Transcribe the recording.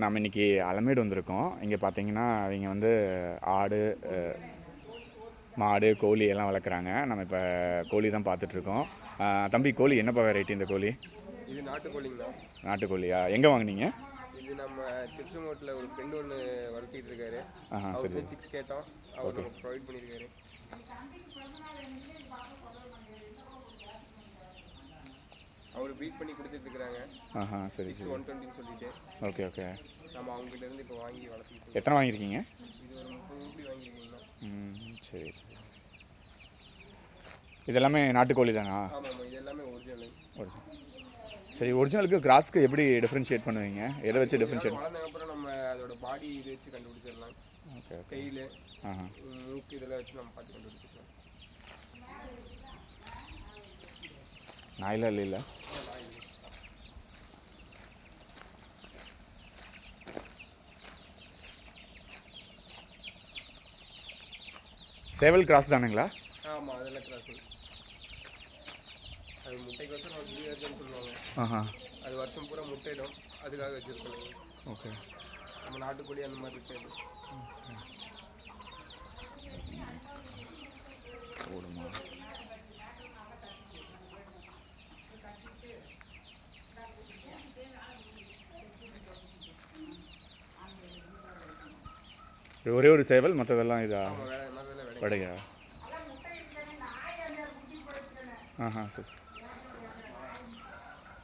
நம்ம இன்றைக்கி அலமேடு வந்திருக்கோம். இங்கே பார்த்தீங்கன்னா அவங்க வந்து ஆடு, மாடு, கோழி எல்லாம் வளர்க்குறாங்க. நம்ம இப்போ கோழி தான் பார்த்துட்ருக்கோம். தம்பி, கோழி என்னப்பா வெரைட்டி இந்த கோழி? இது நாட்டுக்கோழிங்கண்ணா. நாட்டுக்கோழியா? எங்கே வாங்குனீங்க? இது நம்ம திருச்செங்கோட்டில் ஒரு ஃப்ரெண்டு ஒன்று வளர்த்திட்டு இருக்காரு. சரி. அவருக்கு சிக்ஸ் கேட்டோம், அவர் நமக்கு ப்ரொவைட் பண்ணியிருக்காரு. அவர் பீட் பண்ணி கொடுத்துட்டு இருக்காங்க. சரி. 120 சொல்லிட்டு. ஓகே. நம்ம அவங்ககிட்ட இருந்து இப்போ வாங்கி வளர்த்திட்டு. எத்தனை வாங்கியிருக்கீங்க? இது ஒரு 30 ரூபி வாங்கியிருக்கீங்களா? சரி. இதெல்லாமே நாட்டுக்கோழி தானா? ஆமாம், இது எல்லாமே ஒரிஜினல். சரி, ஒரிஜினலுக்கு கிராஸ்க்கு எப்படி டிஃப்ரென்ஷியேட் பண்ணுவீங்க? எதை வச்சு டிஃப்ரென்ஷியேட்? வளர்ந்ததுக்கப்புறம் நம்ம அதோட பாடி இது வச்சு கண்டுபிடிச்சிடலாம். ஓகே. கையில் மூக்கு இதெல்லாம் வச்சு நம்ம பார்த்து கண்டுபிடிச்சிக்கலாம். நாயில இல்லை. சேவல் கிராஸ் தானுங்களா? ஆமாம், அதெல்லாம் கிராஸ். அது முட்டைக்கோசரம் வச்சுன்னு சொல்லுவாங்க. அது வருஷம் பூரா முட்டையிடும், அதுக்காக வச்சுருக்கோம். ஓகே. நம்ம நாட்டுக்கோழி அந்த மாதிரி இருக்காது. ஓடுமா? ஒரே ஒரு சேவல், மற்றதெல்லாம் இதா? வடையா? சரி.